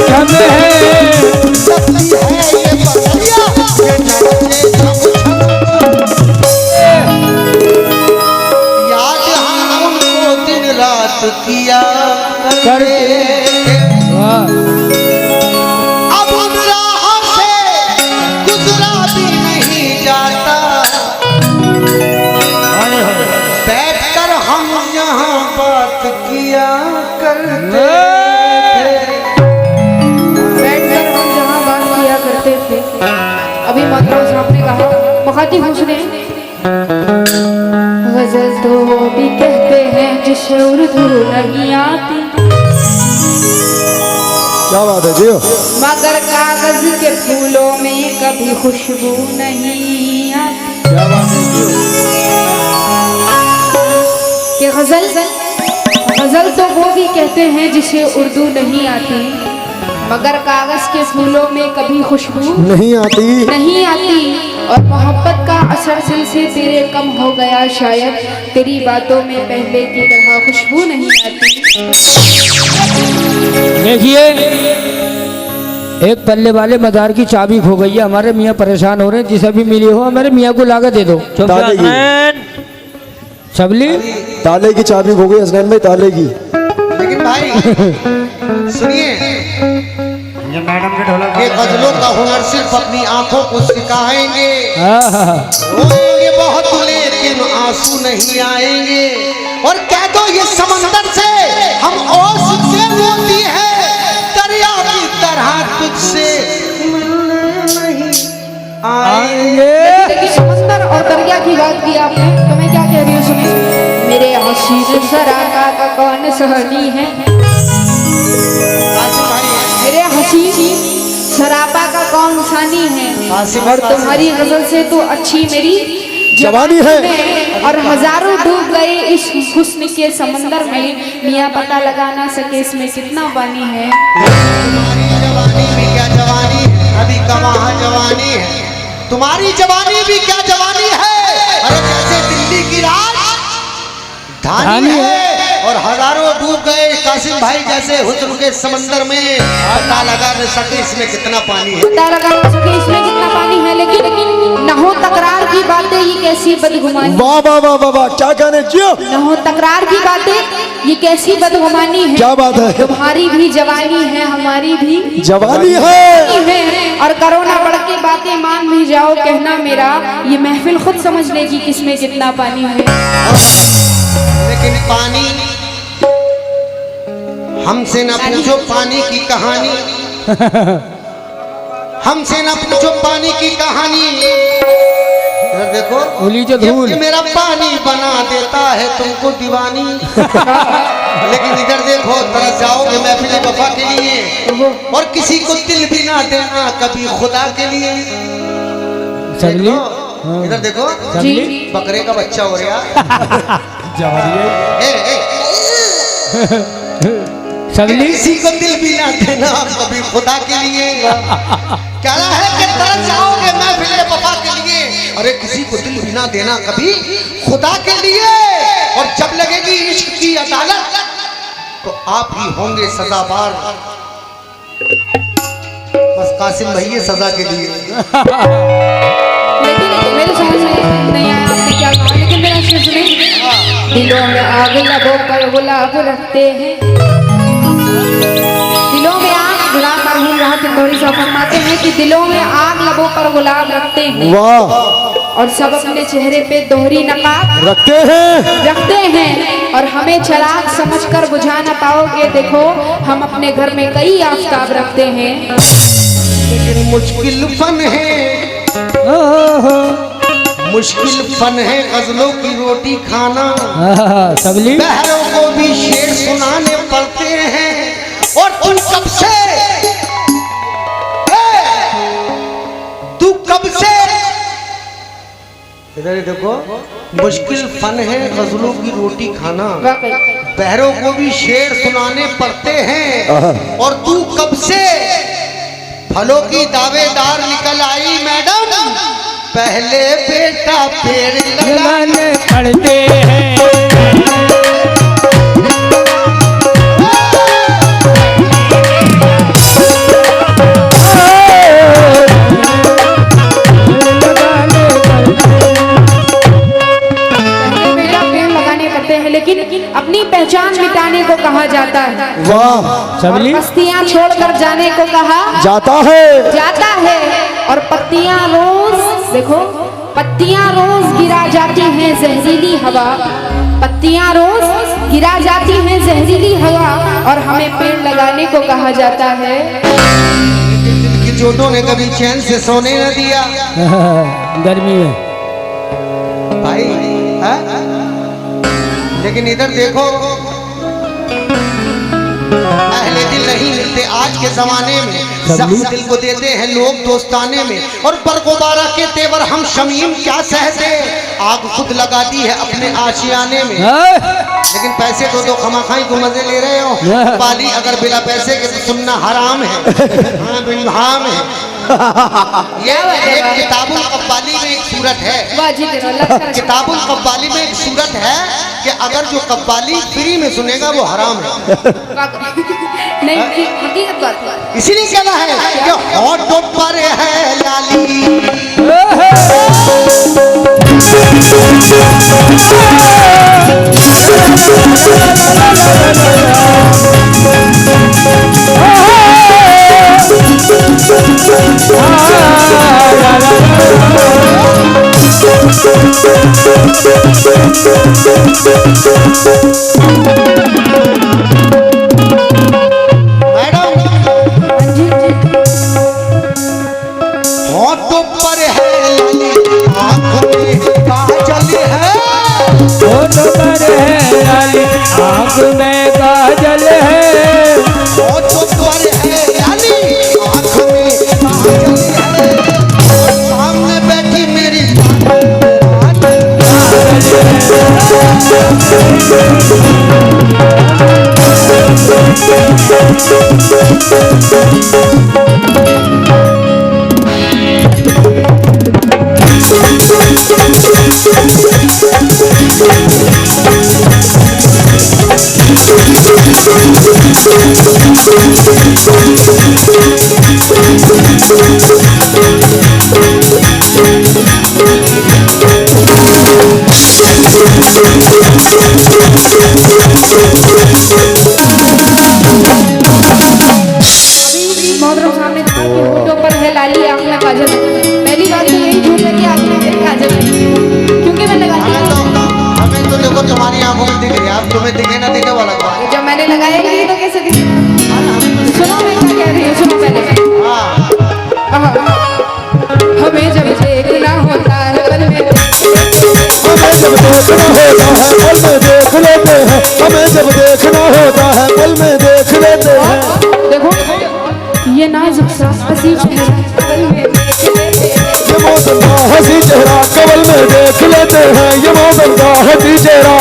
छम है, सबकी है ये बदलिया ये नाचे छम छम। याद हम उनको दिन रात किया करते, अब उन राहों से गुजरा भी नहीं जाता। बैठकर हम यहाँ बात किया करते थे। बैठकर हम जहाँ बात किया करते थे। अभी मात्रा साहब ने कहा मुखातिब हुस्ने गजल तो वो भी कहते हैं जिसे उर्दू नहीं आती, क्या बात है जी। मगर कागज के फूलों में कभी खुशबू नहीं आती। क्या बात है जी। कि गजल गजल तो वो भी कहते हैं जिसे उर्दू नहीं आती, मगर कागज के फूलों में कभी खुशबू नहीं आती। और मोहब्बत का असर दिल से तेरे कम हो गया, शायद तेरी बातों में पहले की तरह खुशबू नहीं आती। देखिए, एक पल्ले वाले मदार की चाबी खो गई है, हमारे मियाँ परेशान हो रहे हैं, जिसे भी मिली हो हमारे मियाँ को लाकर दे दो। सबली ताले की चाबी खो गई हसनैन भाई, ताले की। लेकिन भाई सुनिए, ये मैडम के ढोलक ये गजलों का हुनर सिर्फ अपनी आंखों को सिखाएंगे। रोएंगे बहुत लेकिन आंसू नहीं आएंगे। और कह दो ये समंदर से हम ओस के मोती है, दरिया की तरह तुझसे मिलने नहीं आएंगे। देखिए समंदर और दरिया की बात की आपने, तो मैं क्या कह रही हूँ सुनिए। मेरे हसीन सराका का कौन सहनी है, मेरे हसीन शराबा का कौन सानी है, और तुम्हारी गजल से तो अच्छी मेरी जवानी है। और हजारों डूब गए इस हुस्न के समंदर में, मियाँ पता लगा ना सके इसमें कितना पानी है। तुम्हारी जवानी भी क्या जवानी है, अभी कहाँ जवानी है। तुम्हारी जवानी भी क्या जवानी है, अरे जैसे दिल्ली की राजधानी है। और हजारों डूब गए कासिम भाई जैसे हुस्न के समंदर में, पता लगा न सके इसमें कितना पानी है। पता लगा ना सके इसमें कितना पानी है, लेकिन न हो तकरार की बातें ये कैसी बदगुमानी। वाह वाह वाह वाह वाह, क्या कहने जियो। न हो तकरार की बातें ये कैसी बदगुमानी है। क्या बात है। तुम्हारी भी जवानी है, हमारी भी जवानी है। और करो ना बढ़ के बातें, मान भी जाओ कहना मेरा, ये महफिल खुद समझ लेगी किसमें कितना पानी है। लेकिन पानी हमसे न पूछो पानी की कहानी, हमसे न पूछो पानी की कहानी। इधर देखो, उली जो धूल ये मेरा पानी बना देता है तुमको दीवानी। लेकिन इधर देखो, तरस जाओगे महफिल वफा के लिए, और किसी को दिल भी ना देना कभी खुदा के लिए। सबली इधर देखो, जी बकरे का बच्चा हो गया। सबली किसी को दिल भी ना देना कभी खुदा के लिए। कह रहा है कि तरस जाओगे महफिल वफा के लिए, अरे किसी को दिल भी ना देना कभी खुदा के लिए। और जब लगेगी इश्क की अदालत तो आप ही होंगे सजाबार। बस कासिम भैया सजा के लिए। लेकिन मेरे समझ में नहीं आया आपने क्या कहा, लेकिन मेरा शेर सुने। दिलों में आग लबों पर गुलाब रखते हैं, दिलों में आग, गुलाम मरहूम राहत इंदौरी साहब फरमाते हैं कि दिलों में आग लबों पर गुलाब रखते हैं, वाह, और सब अपने चेहरे पे दोहरी नकाब रखते हैं। और हमें चिराग समझकर बुझा न पाओगे, देखो हम अपने घर में कई आफताब रखते हैं। लेकिन मुश्किल फन है, मुश्किल फन है गजलों की रोटी खाना। सबली बहरों को भी शेर सुनाने पड़ते हैं, और तुम कब से, तू कब से, इधर देखो, मुश्किल फन है गजलों की रोटी खाना, बहरों को भी शेर सुनाने पड़ते हैं, और तू कब से फलों की दावेदार निकल आई मैडम, पहले बेटा पेड़ लगाने पड़ते हैं। सबली बस्तियां छोड़कर जाने को कहा जाता है। जाता है। और पत्तियां रोज देखो, पत्तियां रोज गिरा जाती हैं जहरीली हवा, पत्तियां रोज गिरा जाती हैं जहरीली हवा, और हमें पेड़ लगाने को कहा जाता है। कि चोटों ने कभी चैन से सोने न दिया गर्मी में भाई है? लेकिन इधर देखो, अहले दिल नहीं मिलते आज के जमाने में, जख्म दिल को देते हैं लोग दोस्ताने में। और बरगुबारा के तेवर हम शमीम क्या सहते, आग खुद लगा दी है अपने आशियाने में। लेकिन पैसे तो दो खमाखाई को मजे ले रहे हो, बाली अगर बिना पैसे के तो सुनना हराम है। हाँ बिन हाम है। ये एक किताबुल कव्वाली में एक सूरत है, किताबुल कव्वाली में एक सूरत है कि अगर जो कव्वाली फ्री में सुनेगा वो हराम है। नहीं, हकीकत बात है। इसीलिए कहना है कि होठों पर है लाली, होठों पर है लाली, आँखों में काजल है, होठों पर है लाली, आँख में काजल है, होठों पर है लाली, आँख में काजल है, और सामने बैठी मेरी मोहतरम साहब ने कहा कि होठों पर है लाली, आँख में काजल। पहली बात तो यही झूठ है कि आँख में काजल है, क्योंकि मैं लगाती हूँ। हमें तो देखो तुम्हारी आंखों में दिख रही है, अब तुम्हें दिखे ना दिखे वाला बात है। जब मैंने लगाया ही नहीं तो कैसे दिखेगा? सुनो मैं क्या कह रही हूँ, सुनो पहले। हाँ हमें जब देखना होता है पल में, हमें जब देखना होता है पल में देख लेते हैं, हमें जब देखना होता है पल में देख लेते हैं। देखो ये नाजुक सा हंसी चेहरा पल में देख लेते हैं, ये मौसम का हंसी चेहरा कवल में देख लेते हैं, ये मौसम का हंसी चेहरा।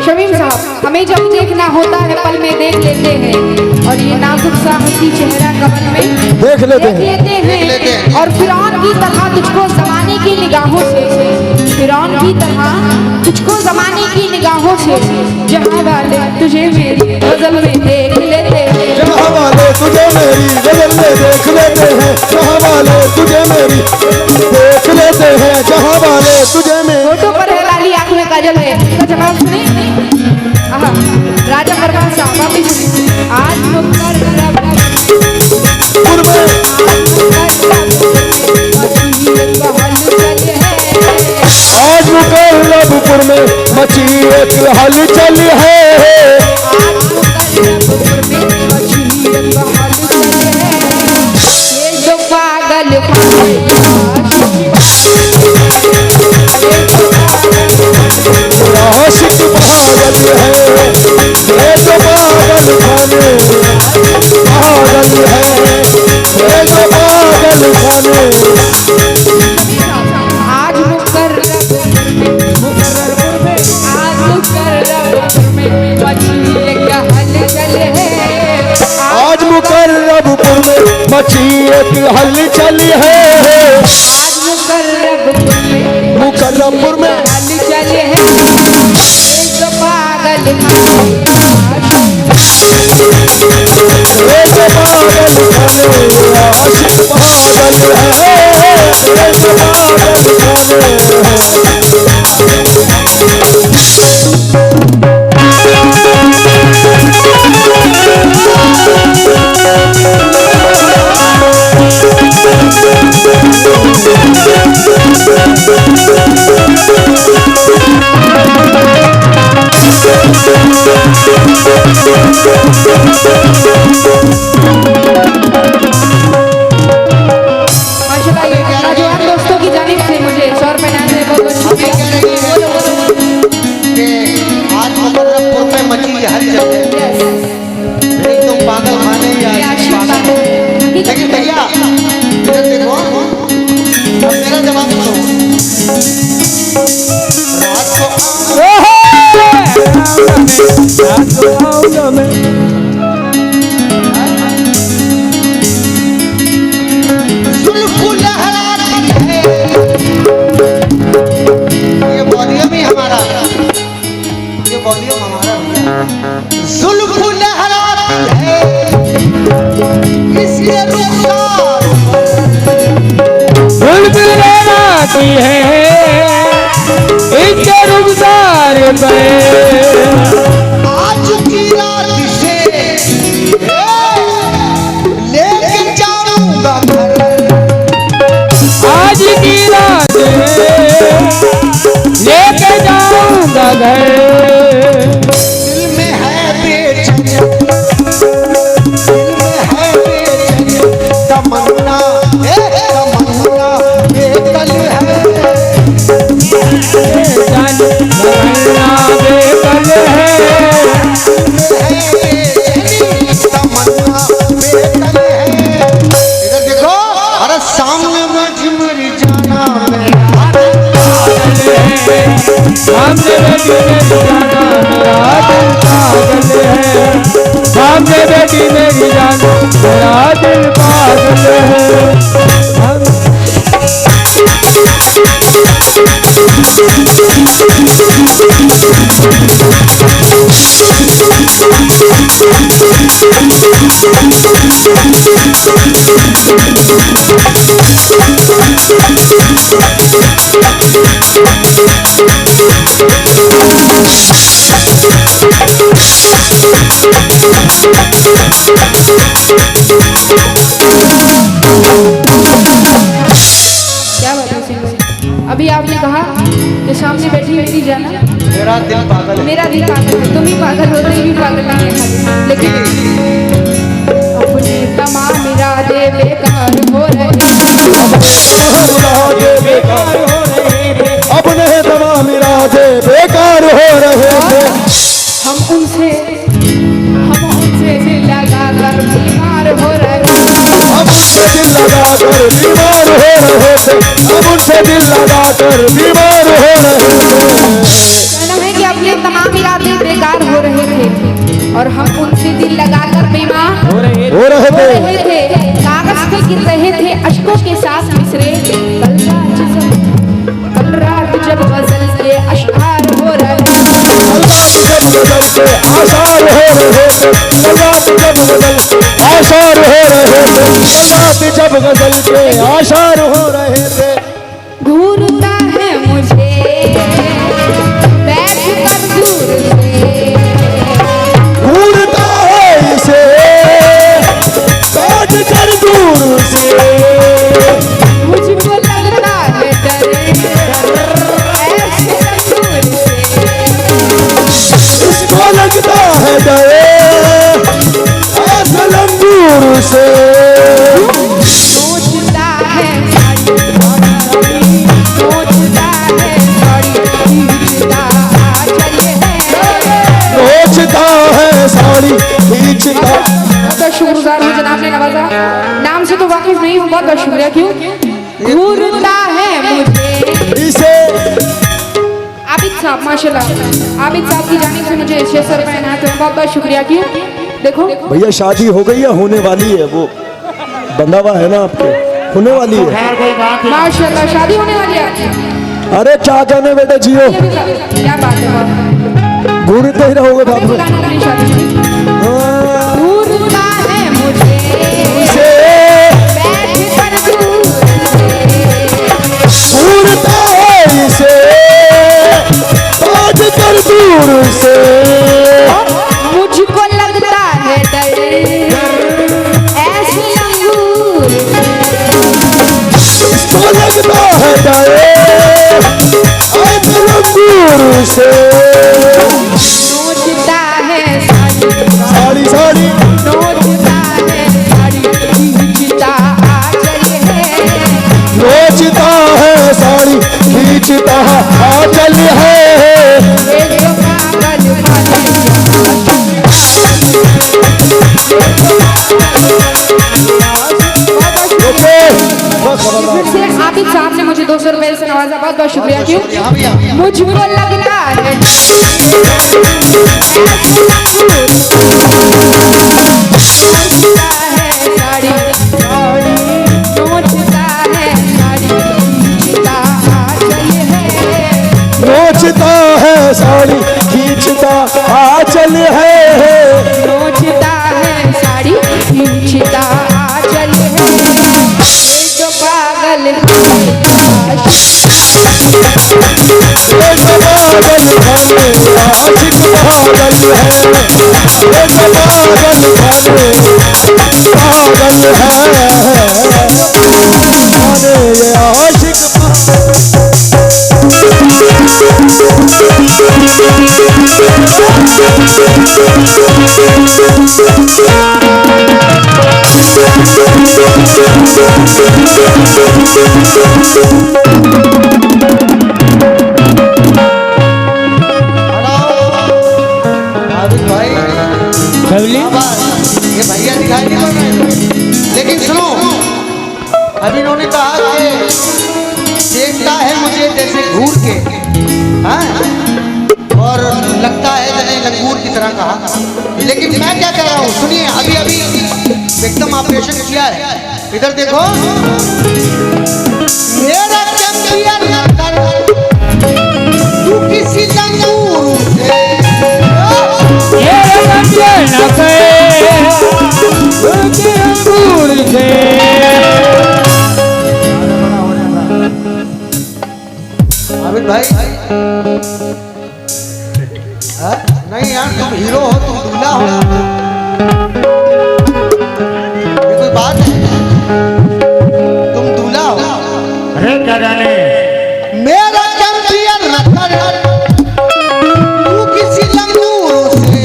शमीम साहब, हमें जब देखना होता है पल में देख लेते हैं, और ये नाजुक सा हंसी चेहरा कवल में देख लेते लेते हैं। हैं। और फिरौन की तरह तुझको जमाने की निगाहों से, फिरौन की तरह तुझको जमाने की निगाहों से, जहाँ वाले तुझे मेरी गजल में देख लेते हैं, जहाँ वाले तुझे मेरी गजल में देख लेते हैं, जहाँ वाले तुझे मेरी देख लेते हैं, जहाँ वाले तुझे मेरी। होठों पर है लाली, आँख में काजल है। इसका जवाब सुने। आहा, राजा बरबाद साहब आप भी सुनिए। आज मुकर आज मुकर्रबपुर में मची एक हलचल है, जो पागल आशिक पागल है, ये जो पागल खाने पागल है, ये जो पागल खाने। आज मुकर्रबपुर में मची एक हलचल है, आज मुकर्रबपुर में मची एक हलचल है, आज मुकर्रबपुर में हलचल है, जो पागल ये जो पागल खाने आशिक पागल है, ये जो पागल खाने। आऊंगा मैं। जुल्फ लहराती है, ये वॉल्यूम ही हमारा, ये वॉल्यूम हमारा भैया। जुल्फ लहराती है इसके रुखसार, जुल्फ लहराती है इसके रुखसार पे, आज की रात से लेके जाऊंगा घर, आज की रात लेके जाऊंगा घर। दिल में है बेचैन, दिल में है बेचैन, तमन्ना तमन्ना बेकल है, तमन्ना बेकल है, तमन्ना बेकल है। इधर देखो, अरे सामने मुझ मेरी जाना मेरा सामने बेटी मेरी जाना मेरा दिल पागल है, सामने बेटी मेरी जाना मेरा दिल पागल है। क्या बात है सिंह भाई? अभी आपने कहा कि सामने बैठी मेरी जाना, मेरा दिल पागल है। मेरा दिल पागल है, तुम ही पागल होते ही भी पागल नहीं है खाली। लेकिन अपने तमाम इरादे बेकार हो रहे, अपने तमाम इरादे बेकार हो रहे थे। हम उनसे दिल लगा कर बीमार हो रहे, हम उनसे दिल लगा कर बीमार हो रहे थे, हम उनसे दिल लगा कर बीमार हो रहे थे। कहना है कि अपने तमाम इरादे बेकार हो रहे थे और हम उनसे दिल लगाकर बेईमान हो रहे थे। कागज पे गिर रहे थे अश्कों के साथ मिसरे, कल रात जब गजल के अशआर हो रहे, जब गजल के आसार हो रहे थे, रात जब गजल आसार हो रहे थे, रात जब गजल के आसार हो रहे थे। घूरता है मुझे बैठ कर दूर से, घूरता है इसे बैठ कर दूर से, मुझको लगता है डर ऐसे दूर से, इसको लगता है डर ऐसे लंगूर से। सोचता है सोचता है साड़ी खींचता चले हैं, सोचता है साड़ी खींचता। बहुत शुक्रगुजार हूँ जनाब ने नवाजा, नाम से तो वाकिफ नहीं हूँ, बहुत बहुत शुक्रिया। क्यों घूरता है मुझे इसे आबिद साहब, माशाल्लाह आबिद साहब की जानिब से मुझे 600 रुपए इनाम है, बहुत बहुत शुक्रिया। क्यों देखो भैया शादी हो गई या होने वाली है? वो बंधा हुआ है ना आपके, होने वाली है। खैर कोई बात नहीं। माशाल्लाह शादी होने वाली है आपकी, अरे क्या कहने बेटे जियो, क्या बात है, घूरते ही रहोगे अभी बाबू। बुलाना अपनी शादी हाँ, घूरता है मुझे इसे बैठ कर दूर से, घूरता है इसे बैठ कर दूर से, मुझको लगता है डर ऐसे लंगूर, इसको लगता है डर ऐसे लंगूर से। सोचता है साड़ी साड़ी सोचता है साड़ी खींचता चले हैं, नोचता है साड़ी खींचता आंचल है। ये जो पागल वाले ओके, फिर से आप आबिद साहब ने मुझे 200 रुपए से नवाजा, बहुत बहुत शुक्रिया। क्यों? हाँ भैया मुझको लगता है साड़ी नोचता है साड़ी खींचता आंचल है, नोचता है साड़ी खींचता आंचल है, जो पागल एक पागल खाने आशिक पागल है, एक पागल खाने पागल है, ये आशिक फैमिली ये भैया दिखाई नहीं पड़ रहे, लेकिन सुनो, अभी इन्होंने कहा कि देखता है मुझे जैसे घूर के, हाँ? और लगता है जैसे लंगूर की तरह कहा, लेकिन मैं क्या कह रहा हूँ सुनिए, अभी अभी एकदम ऑपरेशन किया है, इधर देखो, मेरा चैंपियन तू किसी लंगूर से आबिद भाई, नहीं यार तुम हीरो हो, तुम दूल्हा हो, ये कोई बात है? तुम दूल्हा हो, अरे क्या जाने मेरा चैंपियन तू किसी लंगूर से,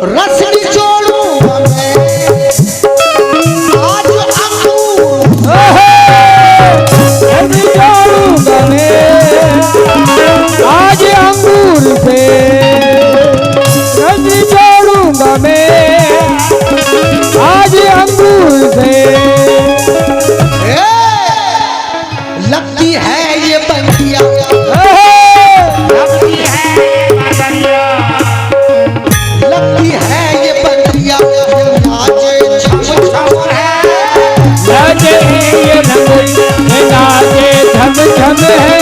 रसनी जोड़ूंगा मैं आज अंगूर से, रजनी जोड़ूंगा मैं आज अंगूर से, लगती है ये बंदिया, लगती है बादरिया, लगती है ये बंदिया, नाचे छम छम है, नाचे ये नाचे झम झम है,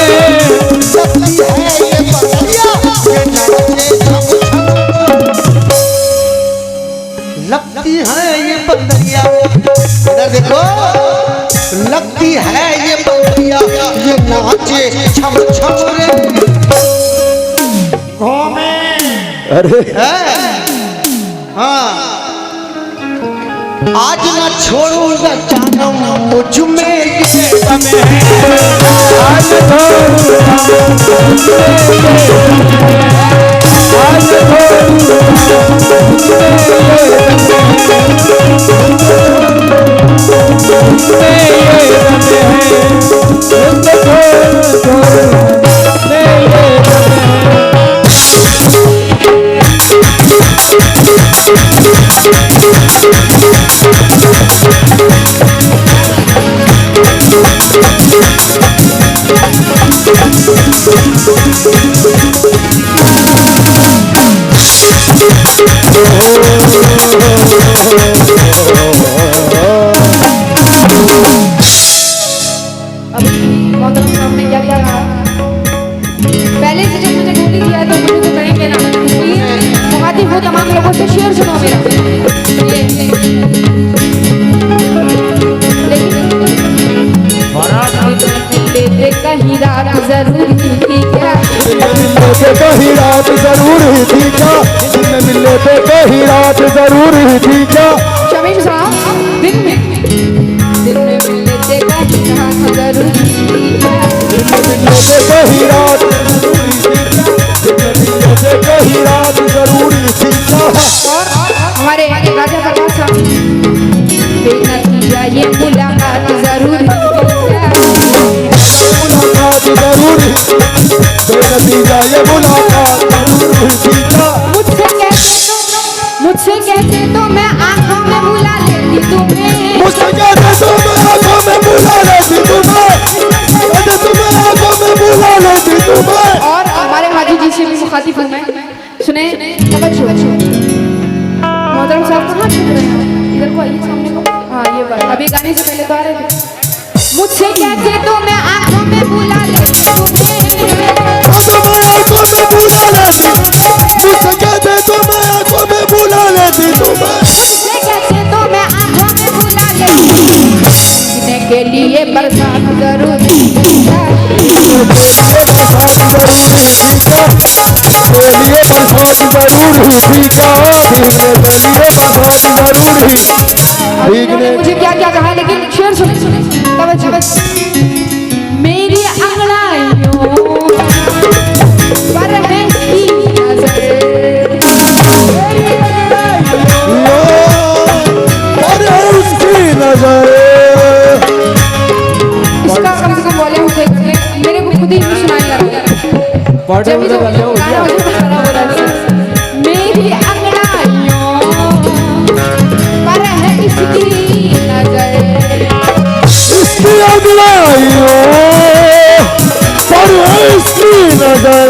लगती है ये बंदिया, नाचे छम छम, लगती है ये बंदिया, इधर देखो, लगती है ये बंदिया, ये नाचे छम छम रे, घूमे अरे हाँ, आज न छोड़ूंगा जानम मुझ में ये दम है, आज छोड़ूंगा आज पहले से जब मुझे गोली दिया है तो मुझे तो कहेंगे ना, मुखातिब हो तमाम लोगों से, शेर सुनो मेरा ये कहीं रात जरूर थी क्या, कहीं रात जरूर ही थी क्या, मिलने पे कहीं रात जरूर ही थी क्या, शमीम साहब दिन में मिलने पे कहीं रात जरूर थी क्या, मिलने पे कहीं रात मिलने पे कहीं रात जरूर ही थी क्या, और हमारे राजा प्रकाश साहब बेनतीजा ये मुलाकात जरूर थी क्या, मुलाकात जरूर ही होती जाए मुलाकात जरूर होती जाए। मुझसे कहते तो मैं आंखों में बुला लेती तुम्हें, मुझसे कहते तो मैं आंखों में बुला लेती तुम्हें, कहते तो मैं आंखों में बुला लेती तुम्हें। और हमारे हाजी जी से भी मुखातिब हूँ मैं। सुने तवज्जो, मोहतरम साहब कहाँ छुप रहे हैं? इधर को आइए सामने को। हाँ ये बात अभी गाने से पहले तो आ रहे थे। मुझसे कहते तो मैं आंखों में बुला लेती तुम्हें, तो मैं आंखों में बुला लेती, मुझसे कहते तो मैं आंखों में बुला लेती तुम्हें, मुझसे कहते तो मैं आंखों में बुला लेती। जीने के लिए बरसात जरूरी लिए बरसात जरूर ही भीगा, भीगने के लिए बरसात जरूर ही भीगने। मुझे क्या क्या कहा लेकिन शेर सुने सुने तवज्जो। मेरी अंगड़ाइयों पर है की नजर, अरे उसकी नजर। इसका कम से कम वॉल्यूम से मेरे को खुद ही नहीं सुनाई लग रहा है। जब भी गाना हो रहा है मेरी अंगड़ाइयों पर है इसकी नजर, इसकी अंगड़ाइयों पर है इसकी नजर,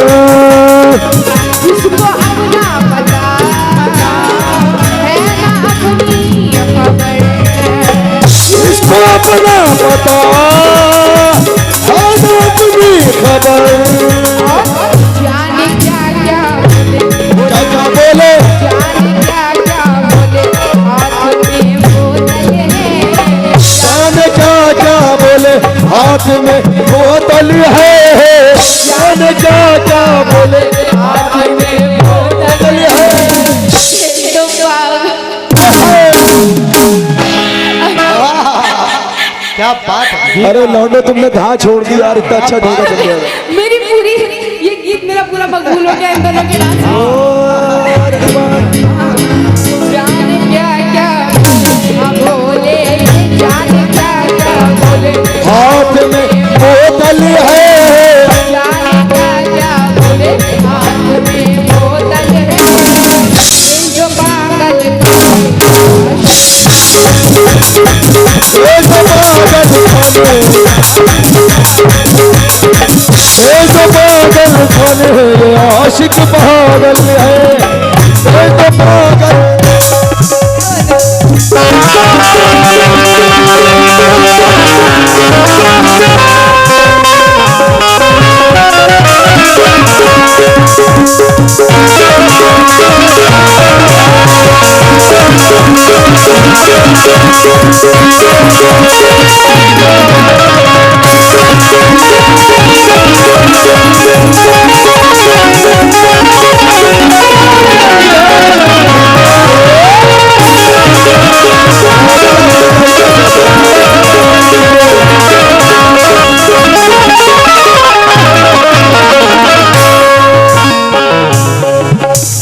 इसको अपना पता है ना अपनी खबर, इसको अपना पता है ना अपनी खबर। जाने क्या क्या बोले, क्या बोले, जाने क्या क्या बोले, हाथ में बोतल है, जाने क्या बोले, हाथ में बोतल है, जाने क्या बोले, हाथ में बोतल है। तो क्या बात है। अरे लौंडे तुमने कहाँ छोड़ दी यार, इतना अच्छा धीरे चल गया। मेरी पूरी ये गीत मेरा पूरा मकबूल हो गया इन दोनों के डांस। जाने क्या क्या बोले, जाने क्या क्या बोले, हाथ में बोतल है, जाने क्या क्या बोले, हाथ में बोतल है, जो पागल ये तो पागल खाने, ये आशिक पागल है, ये तो पागल।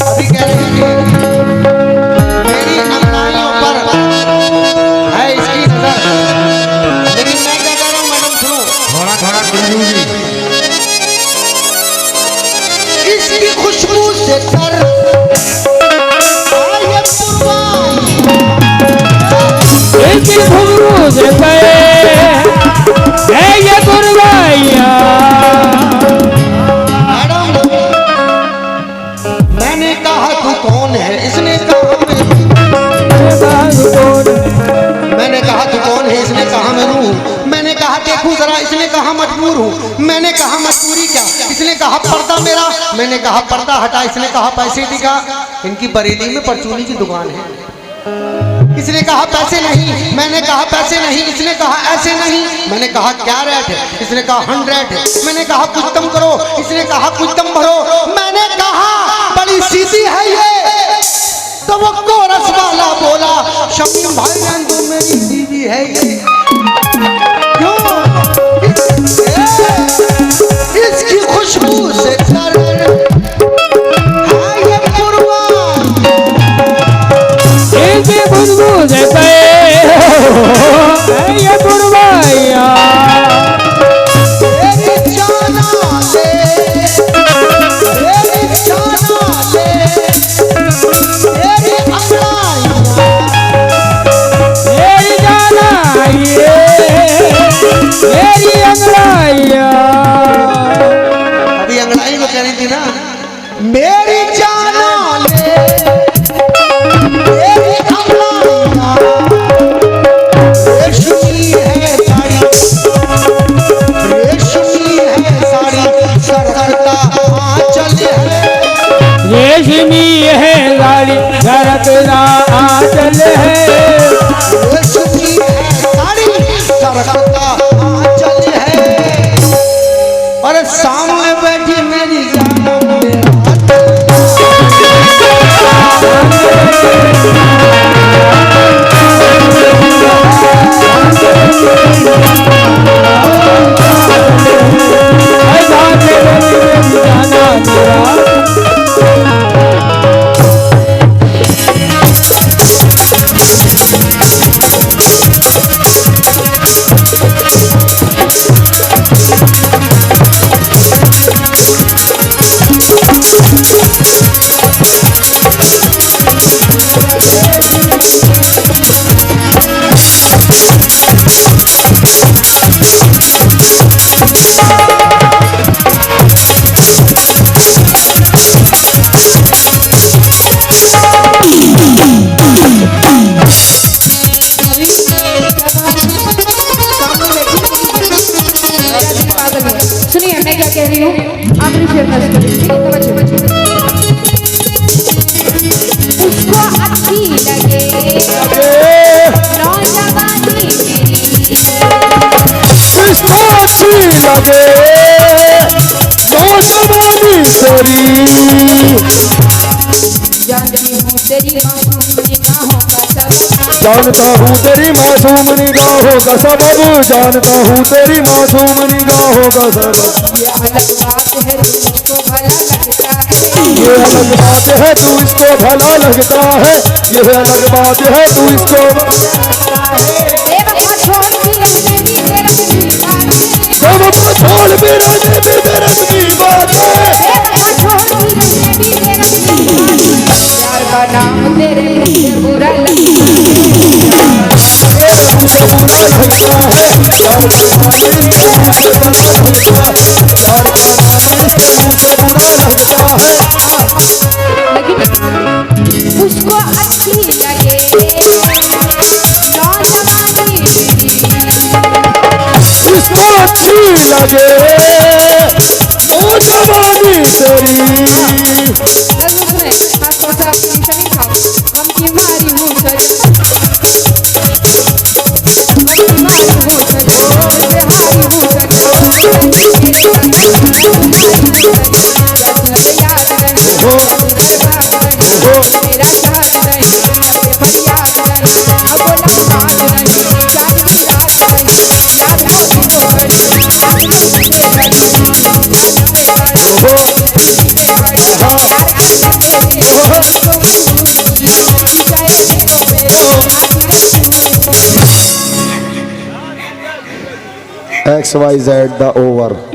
अभी कह रहे हैं कि मेरी अंगड़ाइयों पर है इसकी नजर, लेकिन मैं क्या कह रहा हूँ मैडम सुनो। थोड़ा थोड़ा गुंजूगी। इसकी खुशबू से सर आए पुरवाई, इसकी खुशबू से है ये गुरबाइया। मैडम मैंने कहा तू कौन है, इसने कहा मैंने कहा तू कौन है, इसने कहा मैं हूँ। मैंने कहा देखूं जरा, इसने कहा मजबूर हूँ। मैंने कहा मजबूरी क्या, इसने कहा पर्दा मेरा। मैंने कहा पर्दा हटा, इसने कहा पैसे दिखा। इनकी बरेली में परचूनी की दुकान है। इसने कहा पैसे नहीं, मैंने कहा पैसे नहीं। इसने कहा ऐसे नहीं, मैंने कहा क्या रेट है, इसने कहा 100 है। मैंने कहा कुछ कम करो, इसने कहा कुछ कम भरो। मैंने कहा बड़ी सीधी है ये, तो वो कोरस वाला बोला शमीम भाई नंदू मेरी बीवी है ये। क्यों इसकी खुशबू से सर है ये कुर्बान, इसकी खुशबू से है ये गुरबाइया। तेरी जाना ले मेरी अंगड़ाइया। अभी अंगड़ाई को कह रही थी ना, मेरी जाना ले मेरी अंगड़ाइया, रेशमी है साड़ी, रेशमी है साड़ी, सरकता आंचल है, रेशमी है साड़ी सरकता आंचल है, रेशमी है साड़ी सरकता आंचल है, और सामने बैठी मेरी जाना सुनिए मैं क्या कह रही हूँ, आखिरी शेर में उसको अच्छी लगे नौजवानी मेरी, इसको अच्छी लगे नौजवानी तेरी, जानती हूँ तेरी मासूम निगाहों का सब, जानता हूँ तेरी मासूम निगाहों का सबब, जानता हूँ तेरी मासूम निगाहों का सबब, ये अलग बात है तुझको भला लगता है, ये अलग बात है तू इसको भला लगता है, ये अलग बात है तू इसको बेवफा छोड़ भी रहने भी बेरहमी बात है, बेवफा छोड़ भी रहने भी बेरहमी बात है, बेवफा छोड़ भी रहने भी बेरहमी बात है, प्यार का नाम तेरे मुझे बुरा लगता है, मुझे बुरा लगता है, प्यार का नाम मुझे बुरा लगता है, लेकिन उसको अच्छी लगे नौजवानी मेरी, इसको अच्छी लगे नौजवानी तेरी, थोड़ा सभी खाओ, गम की मारी हूँ सज, गम की मारी हूँ सज, बेहारी हूँ सज, याद रहे मेरा साथ रहे, फरियाद रहे, अब लम्हात रहे, चांदनी रात रहे, याद आती तो बड़ी, याद में बड़ी, याद में XYZ the over.